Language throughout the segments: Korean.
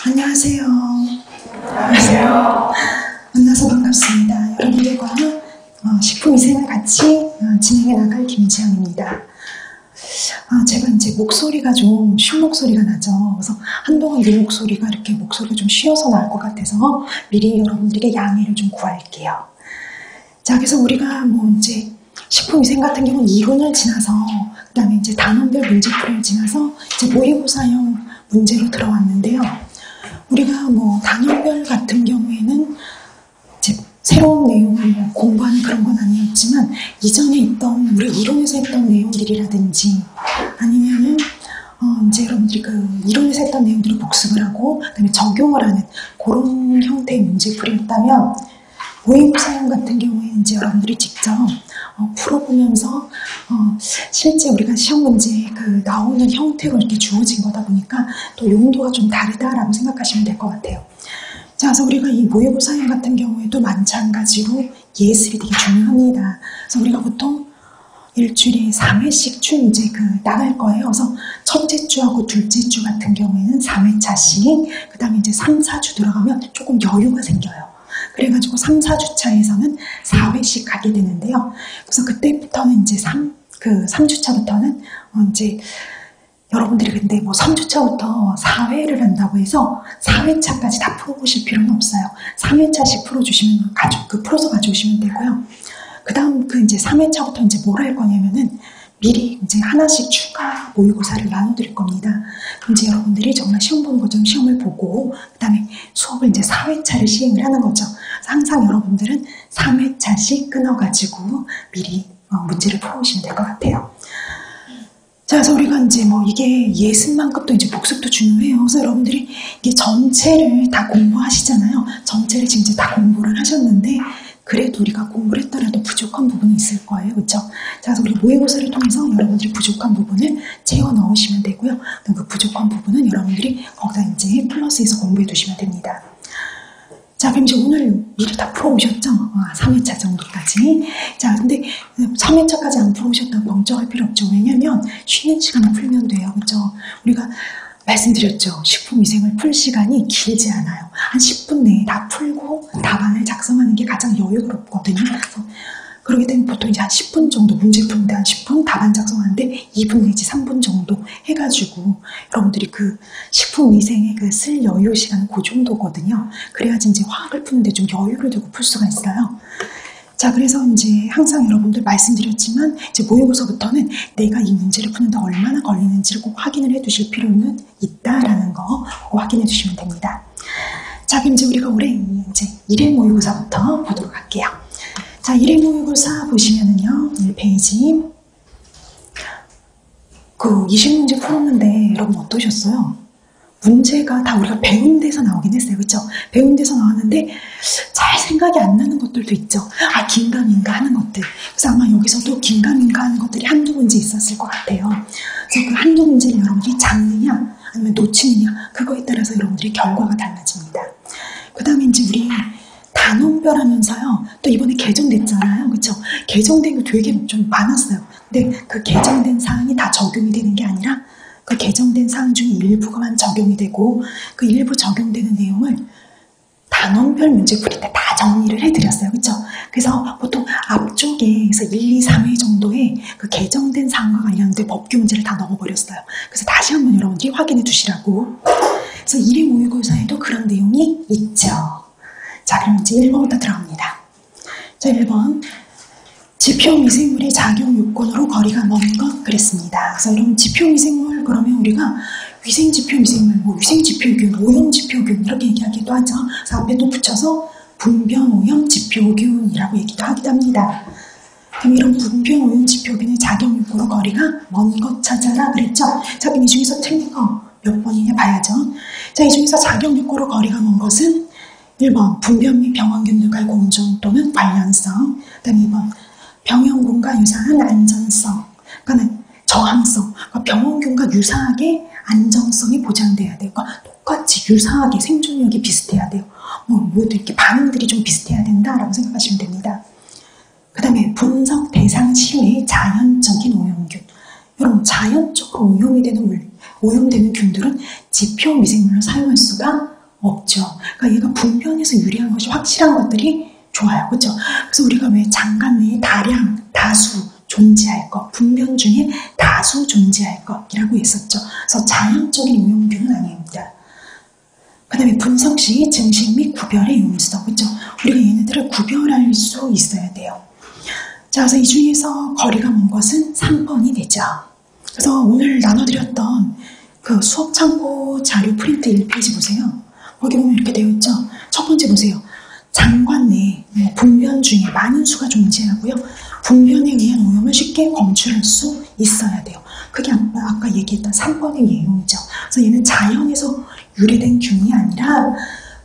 안녕하세요. 안녕하세요. 만나서 반갑습니다. 여러분들과 식품위생을 같이 진행해 나갈 김지영입니다. 제가 이제 목소리가 좀 쉰 목소리가 나죠. 그래서 한동안 내 목소리가 이렇게 목소리가 좀 쉬어서 나올 것 같아서 미리 여러분들에게 양해를 좀 구할게요. 자, 그래서 우리가 이제 식품위생 같은 경우는 이론을 지나서 그 다음에 이제 단원별 문제풀이를 지나서 이제 모의고사형 문제로 들어왔는데요. 우리가 단원별 같은 경우에는 이제 새로운 내용을 공부하는 그런 건 아니었지만 이전에 있던 우리 이론에서 했던 내용들이라든지 아니면은 이제 여러분들이 그 이론에서 했던 내용들을 복습을 하고 그다음에 적용을 하는 그런 형태의 문제풀이였다면 모의고사형 같은 경우에는 이제 여러분들이 직접 풀어보면서 실제 우리가 시험 문제에 그 나오는 형태로 이렇게 주어진 거다 보니까 또 용도가 좀 다르다라고 생각하시면 될 것 같아요. 자, 그래서 우리가 이 모의고사형 같은 경우에도 마찬가지로 예습이 되게 중요합니다. 그래서 우리가 보통 일주일에 3회씩 쭉 이제 나갈 거예요. 그래서 첫째 주하고 둘째 주 같은 경우에는 3회차씩, 그 다음에 이제 3, 4주 들어가면 조금 여유가 생겨요. 그래가지고 3, 4주 차에서는 4회씩 가게 되는데요. 그래서 그때부터는 이제 3주차부터는 이제 여러분들이 근데 3주차부터 4회를 한다고 해서 4회차까지 다 풀어보실 필요는 없어요. 3회차씩 풀어주시면 풀어서 가져오시면 되고요. 그 다음 이제 3회차부터 이제 뭘 할 거냐면은 미리 이제 하나씩 추가 모의고사를 나눠드릴 겁니다. 이제 여러분들이 정말 시험 보는 것처럼 시험을 보고 그 다음에 수업을 이제 4회차를 시행을 하는 거죠. 항상 여러분들은 3회차씩 끊어가지고 미리 문제를 풀어오시면 될 것 같아요. 자, 그래서 우리가 이제 이게 예습만큼도 이제 복습도 중요해요. 그래서 여러분들이 이게 전체를 다 공부하시잖아요. 전체를 지금 이제 다 공부를 하셨는데 그래도 우리가 공부를 했더라도 부족한 부분이 있을 거예요. 그렇죠? 자, 그래서 우리 모의고사를 통해서 여러분들이 부족한 부분을 채워 넣으시면 되고요. 그 부족한 부분은 여러분들이 거기다 이제 플러스해서 공부해 두시면 됩니다. 자, 그럼 이제 오늘 미리 다 풀어오셨죠? 3회차 정도까지. 자, 근데 3회차까지 안 풀어오셨다고 걱정할 필요 없죠. 왜냐면 쉬는 시간에 풀면 돼요. 그렇죠? 우리가 말씀드렸죠. 식품위생을 풀 시간이 길지 않아요. 한 10분 내에 다 풀고 답안을 작성하는 게 가장 여유롭거든요. 그래서 그렇기 때문에 보통 이제 한 10분 정도 문제 푸는데 한 10분, 답안 작성하는데 2분 내지 3분 정도 해가지고 여러분들이 그 식품위생에 쓸 여유 시간은 그 정도거든요. 그래야지 이제 화학을 푸는데 좀 여유를 두고 풀 수가 있어요. 자, 그래서 이제 항상 여러분들 말씀드렸지만 이제 모의고사부터는 내가 이 문제를 푸는데 얼마나 걸리는지를 꼭 확인을 해 두실 필요는 있다라는 거 확인해 주시면 됩니다. 자, 그럼 이제 우리가 올해 이제 1회 모의고사부터 보도록 할게요. 자, 1회 모의고사 보시면은요, 1페이지 20문제 풀었는데 여러분 어떠셨어요? 문제가 다 우리가 배운 데서 나오긴 했어요. 그렇죠? 배운 데서 나왔는데 잘 생각이 안 나는 것들도 있죠. 긴가민가 하는 것들. 그래서 아마 여기서도 긴가민가 하는 것들이 한두 문제 있었을 것 같아요. 그래서 그 한두 문제를 여러분들이 잡느냐 아니면 놓치느냐 그거에 따라서 여러분들이 결과가 달라집니다. 그 다음에 이제 우리 단원별 하면서요. 또 이번에 개정됐잖아요. 그렇죠? 개정된 게 되게 좀 많았어요. 근데 그 개정된 사항이 다 적용이 되는 게 아니라 그 개정된 사항 중에 일부가만 적용이 되고 그 일부 적용되는 내용을 단원별 문제풀이 때 다 정리를 해드렸어요. 그렇죠? 그래서 보통 앞쪽에서 1, 2, 3회 정도의 그 개정된 사항과 관련된 법규 문제를 다 넣어버렸어요. 그래서 다시 한번 여러분들이 확인해 두시라고. 그래서 1회 모의고사에도 그런 내용이 있죠. 자, 그럼 이제 1번부터 들어갑니다. 자, 1번. 지표미생물의 작용 요건으로 거리가 먼 것 그랬습니다. 그래서 여러분 지표미생물 그러면 우리가 위생지표미생물, 위생지표균, 오염지표균 이렇게 얘기하기도 하죠. 그래서 앞에 또 붙여서 분변오염지표균이라고 얘기도 하기도 합니다. 그럼 이런 분변오염지표균의 작용 요건으로 거리가 먼 것 찾아라 그랬죠. 자, 그럼 이 중에서 틀린 거 몇 번이냐 봐야죠. 자, 이 중에서 작용 요건으로 거리가 먼 것은 1번 분변 및 병원균들과의 공존 또는 관련성. 그 다음에 2번 병원균과 유사한 안전성, 그러니까 저항성, 그러니까 병원균과 유사하게 안정성이 보장돼야 돼요. 그러니까 똑같이 유사하게 생존력이 비슷해야 돼요. 모두 이렇게 반응들이 좀 비슷해야 된다라고 생각하시면 됩니다. 그 다음에 분석 대상 시외의 자연적인 오염균. 여러분 자연적으로 오염이 되는 오염되는 균들은 지표 미생물로 사용할 수가 없죠. 그러니까 얘가 분변에서 유리한 것이 확실한 것들이 좋아요. 그렇죠? 그래서 우리가 왜 장관 내에 다수 존재할 것, 분변 중에 다수 존재할 것이라고 했었죠. 그래서 자연적인 오염균은 아닙니다. 그 다음에 분석 시 증식 및 구별의 용이성. 그렇죠? 우리가 얘네들을 구별할 수 있어야 돼요. 자, 그래서 이 중에서 거리가 먼 것은 3번이 되죠. 그래서 오늘 나눠드렸던 그 수업 참고 자료 프린트 1페이지 보세요. 거기 보면 이렇게 되어 있죠. 첫 번째 보세요. 장관 내에 분변 중에 많은 수가 존재하고요. 분변에 의한 오염을 쉽게 검출할 수 있어야 돼요. 그게 아까 얘기했던 3번의 예용이죠. 그래서 얘는 자연에서 유래된 균이 아니라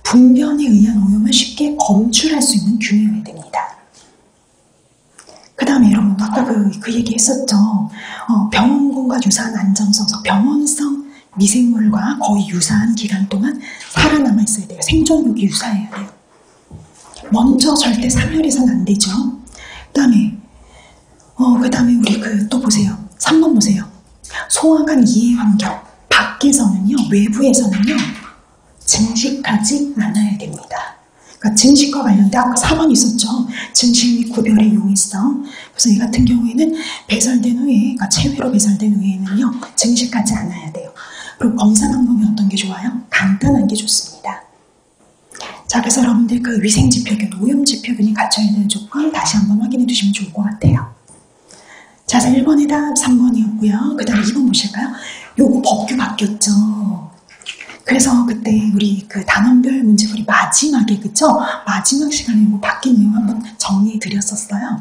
분변에 의한 오염을 쉽게 검출할 수 있는 균이어야 됩니다. 그 다음에 여러분 아까 그 얘기 했었죠. 병원군과 유사한 안정성, 병원성 미생물과 거의 유사한 기간 동안 살아남아 있어야 돼요. 생존력이 유사해야 돼요. 먼저 절대 상혈해서는 안 되죠. 그 다음에 우리 또 보세요. 3번 보세요. 소화관 이해 환경 밖에서는요, 외부에서는요 증식하지 않아야 됩니다. 그러니까 증식과 관련된 아까 4번 있었죠. 증식 및 구별의 용이성. 그래서 이 같은 경우에는 배설된 후에, 그러니까 체외로 배설된 후에는요 증식하지 않아야 돼요. 그리고 검사 방법이 어떤 게 좋아요? 간단한 게 좋습니다. 자, 그래서 여러분들 그 위생지표균, 오염지표균이 갖춰야 되는 조건 다시 한번 확인해 두시면 좋을 것 같아요. 자, 1번의 답 3번이었고요. 그 다음에 2번 보실까요? 요거 법규 바뀌었죠. 그래서 그때 우리 그 단원별 문제풀이 마지막에, 그쵸? 마지막 시간에 요거 바뀐 내용 한번 정리해 드렸었어요.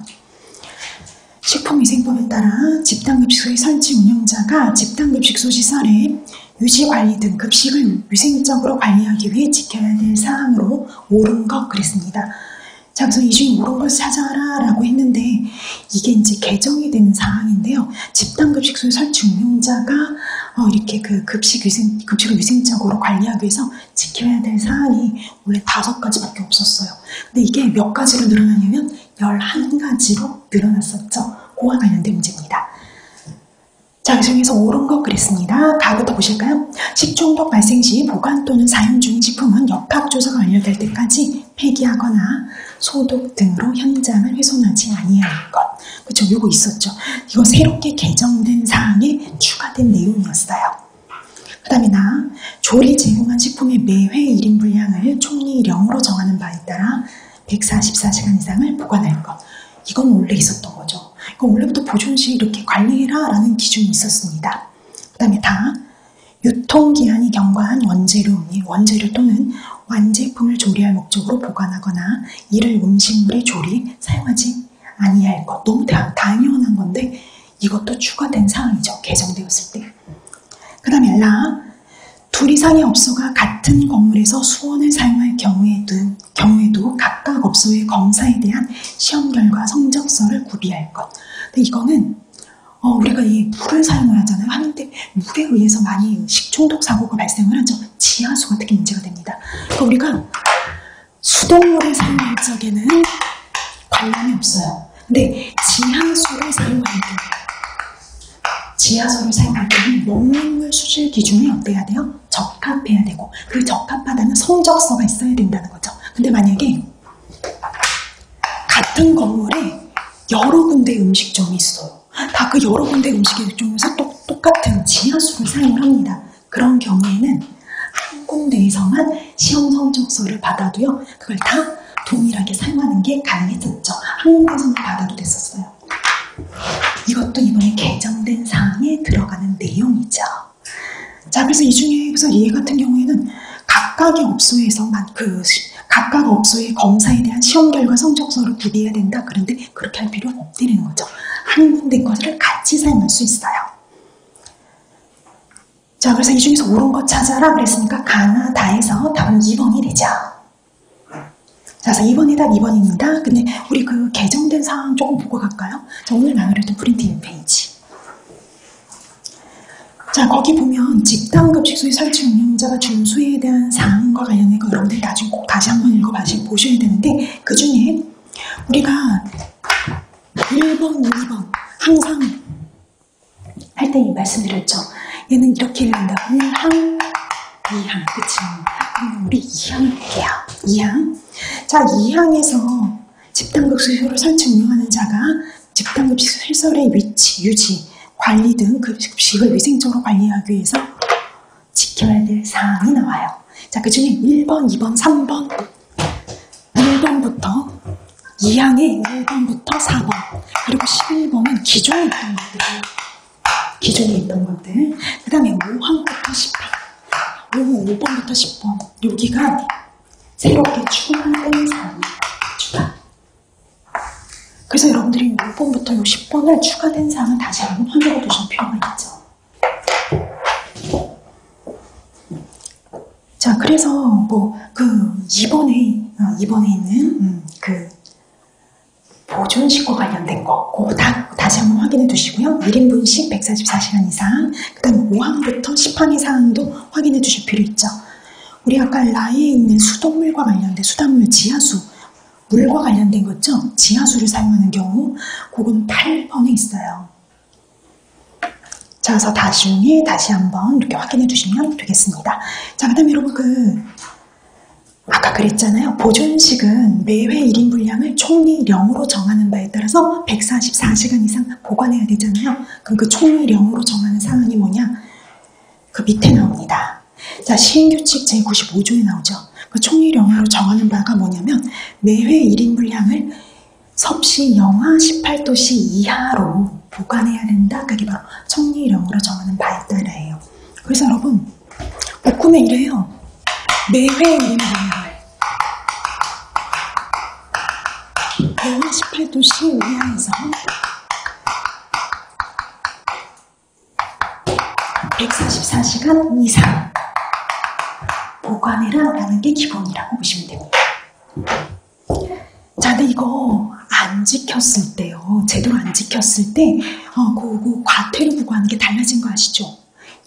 식품위생법에 따라 집단급식소의 설치 운영자가 집단급식소 시설의 유지 관리 등 급식을 위생적으로 관리하기 위해 지켜야 될 사항으로 옳은 것 그랬습니다. 자, 그래서 이 중에 옳은 것을 찾아라 라고 했는데 이게 이제 개정이 되는 사항인데요. 집단급식소의 설치 운영자가 이렇게 그 급식을 위생적으로 관리하기 위해서 지켜야 될 사항이 원래 5가지밖에 없었어요. 근데 이게 몇 가지로 늘어나냐면 11가지로 늘어났었죠. 그와 관련된 문제입니다. 자, 그 중에서 옳은 것 그랬습니다. 가부터 보실까요? 식중독 발생 시 보관 또는 사용 중인 식품은 역학조사가 완료될 때까지 폐기하거나 소독 등으로 현장을 훼손하지 아니하는 것. 그렇죠? 요거 있었죠. 이거 새롭게 개정된 사항에 추가된 내용이었어요. 그 다음에 조리 제공한 식품의 매회 1인 분량을 총리령으로 정하는 바에 따라 144시간 이상을 보관할 것. 이건 원래 있었던 거죠. 그러니까 원래부터 보존 시 이렇게 관리해라 라는 기준이 있었습니다. 그 다음에 유통기한이 경과한 원재료 또는 완제품을 조리할 목적으로 보관하거나 이를 음식물의 조리에 사용하지 아니할 것. 너무 당연한 건데 이것도 추가된 사항이죠. 개정되었을 때. 그 다음에 둘 이상의 업소가 같은 건물에서 수원을 사용할 경우에도 각각 업소의 검사에 대한 시험 결과 성적서를 구비할 것. 근데 이거는 우리가 이 물을 사용을 하잖아요. 하는데 물에 의해서 많이 식중독 사고가 발생을 하죠. 지하수가 특히 문제가 됩니다. 그러니까 우리가 수돗물을 사용할 적에는 관련이 없어요. 근데 지하수를 사용할 때는 먹는 물 수질 기준이 어때야 돼요? 적합해야 되고 그 적합하다는 성적서가 있어야 된다는 거죠. 근데 만약에 같은 건물에 여러 군데 음식점이 있어요. 다 그 여러 군데 음식점에서 똑같은 지하수를 사용을 합니다. 그런 경우에는 한 군데에서만 시험 성적서를 받아도요. 그걸 다 동일하게 사용하는 게 가능했었죠. 한 군데에서만 받아도 됐었어요. 이것도 이번에 개정된 사항에 들어가는 내용이죠. 자, 그래서 이 중에 얘 같은 경우에는 각각 업소의 검사에 대한 시험 결과 성적서를 구비해야 된다. 그런데 그렇게 할 필요는 없다는 거죠. 한 군데 것을 같이 사용할 수 있어요. 자, 그래서 이 중에서 옳은 것 찾아라 그랬으니까 가나 다해서 답은 2번이 되죠. 자, 그래서 2번의 답 2번입니다. 근데 우리 그 개정된 사항 조금 보고 갈까요? 자, 오늘 나누려던 프린트 1페이지. 자, 거기 보면 집단급식소의 설치 운영자가 준수해야 대한 사항과 관련된 거 여러분들 나중에 꼭 다시 한번 보셔야 되는데 그 중에 우리가 1번, 2번 항상 할 때 말씀드렸죠. 얘는 이렇게 읽는다. 1항, 2항. 그치? 그럼 우리 2항 볼게요. 2항. 자, 2항에서 집단급식소를 설치 운영하는 자가 집단급식소 시설의 위치, 유지, 관리 등 급식을 위생적으로 관리하기 위해서 지켜야 될 사항이 나와요. 자, 그 중에 1번, 2번, 3번, 1번부터 2항의 1번부터 4번, 그리고 11번은 기존에 있던 것들. 기존에 있던 것들. 그 다음에 5항부터 10항. 5번부터 10번. 여기가 새롭게 추가된 사항입니다. 추가. 그래서 여러분들이 5번부터 10번을 추가된 사항을 다시 한번 확인해 두실 필요가 있죠. 자, 그래서 이번에 있는 보존식과 관련된 거, 그거 다시 한번 확인해 두시고요. 1인분씩 144시간 이상, 그 다음에 5항부터 10항의 사항도 확인해 두실 필요 있죠. 우리 아까 라이에 있는 수돗물과 관련된 수돗물, 지하수, 물과 관련된 거 있죠? 지하수를 사용하는 경우, 그건 8번에 있어요. 자, 그래서 다시 한번 이렇게 확인해 주시면 되겠습니다. 자, 그 다음에 여러분 아까 그랬잖아요. 보존식은 매회 1인 분량을 총리령으로 정하는 바에 따라서 144시간 이상 보관해야 되잖아요. 그럼 그 총리령으로 정하는 사항이 뭐냐? 그 밑에 나옵니다. 자, 시행규칙 제95조에 나오죠. 그 총리령으로 정하는 바가 뭐냐면 매회 1인 분량을 섭씨 영하 18도씨 이하로 보관해야 된다. 그게 바로 총리령으로 정하는 바에 따라예요. 그래서 여러분 복음에 이래요. 매회 1인 분량을 영하 18도씨 이하에서 144시간 이상 보관해라라는 게 기본이라고 보시면 됩니다. 자, 근데 이거 안 지켰을 때요. 제대로 안 지켰을 때 과태료 부과하는 게 달라진 거 아시죠?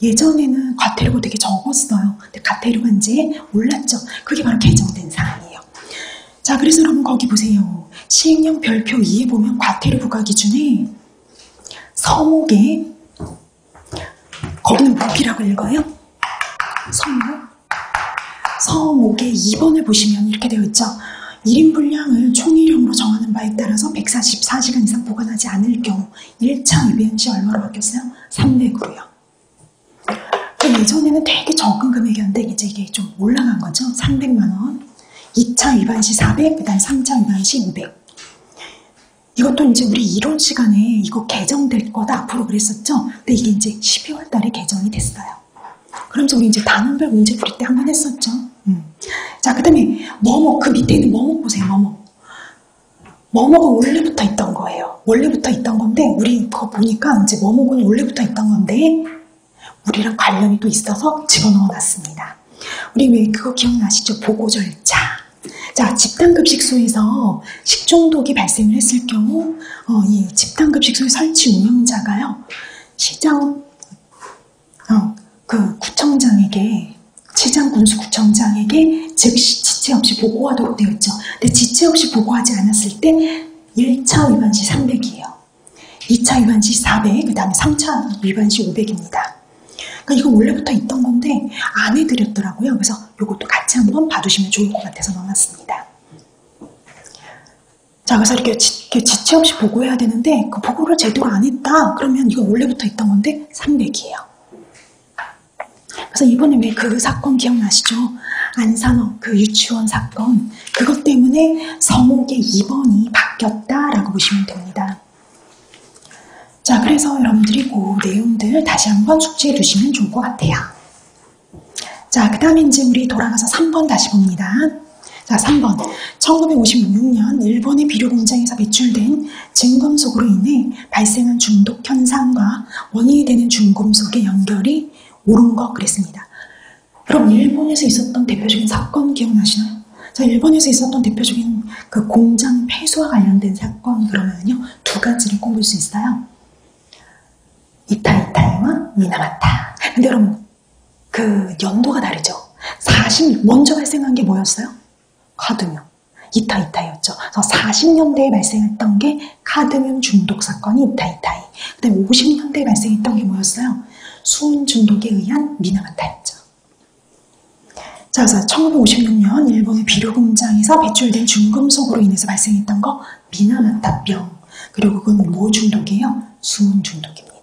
예전에는 과태료가 되게 적었어요. 근데 과태료가 이제 올랐죠. 그게 바로 개정된 사항이에요. 자, 그래서 여러분 거기 보세요. 시행령 별표 2에 보면 과태료 부과 기준에 서목에 거기는 목이라고 읽어요. 서목의 2번을 보시면 이렇게 되어 있죠. 1인 분량을 총리령으로 정하는 바에 따라서 144시간 이상 보관하지 않을 경우 1차 위반 시 얼마로 바뀌었어요? 300으로요. 예전에는 되게 적은 금액이었는데 이제 이게 좀 올라간 거죠. 300만 원. 2차 위반 시 400, 그 다음 3차 위반 시 500. 이것도 이제 우리 이론 시간에 이거 개정될 거다 앞으로 그랬었죠. 근데 이게 이제 12월 달에 개정이 됐어요. 그러면서 우리 이제 단원별 문제 풀이 때 한번 했었죠. 자, 그 다음에 뭐뭐, 그 밑에 있는 뭐뭐 보세요. 뭐뭐가 원래부터 있던 거예요. 원래부터 있던 건데 우리 그거 보니까 이제 뭐뭐는 원래부터 있던 건데 우리랑 관련이 또 있어서 집어넣어 놨습니다. 우리 왜 그거 기억나시죠? 보고 절차. 자, 집단급식소에서 식중독이 발생을 했을 경우 이 집단급식소의 설치 운영자가요. 시장군수구청장에게 즉시 지체 없이 보고하도록 되어 있죠. 근데 지체 없이 보고하지 않았을 때 1차 위반 시 300이에요. 2차 위반 시 400, 그 다음에 3차 위반 시 500입니다. 그러니까 이거 원래부터 있던 건데 안 해드렸더라고요. 그래서 이것도 같이 한번 봐두시면 좋을 것 같아서 넣어놨습니다. 자, 그래서 이렇게 지체 없이 보고해야 되는데 그 보고를 제대로 안 했다. 그러면 이거 원래부터 있던 건데 300이에요. 그래서 이번에 왜 그 사건 기억나시죠? 안산업 그 유치원 사건, 그것 때문에 서목의 2번이 바뀌었다라고 보시면 됩니다. 자, 그래서 여러분들이 그 내용들 다시 한번 숙지해 두시면 좋을 것 같아요. 자, 그 다음에 이제 우리 돌아가서 3번 다시 봅니다. 자, 3번. 1956년 일본의 비료 공장에서 배출된 증금속으로 인해 발생한 중독 현상과 원인이 되는 중금속의 연결이 옳은 것 그랬습니다. 그럼 일본에서 있었던 대표적인 사건 기억나시나요? 자, 일본에서 있었던 대표적인 그 공장 폐수와 관련된 사건 그러면요 2가지를 꼽을 수 있어요. 이타이타이와 미나마타. 근데 여러분 그 연도가 다르죠. 먼저 발생한 게 뭐였어요? 카드뮴. 이타이타이였죠. 그래서 40년대에 발생했던 게 카드뮴 중독 사건이 이타이타이. 그 다음에 50년대에 발생했던 게 뭐였어요? 수은 중독에 의한 미나마타였죠. 자, 그래서 1956년 일본의 비료 공장에서 배출된 중금속으로 인해서 발생했던 거 미나마타병. 그리고 그건 뭐 중독이에요? 수은 중독입니다.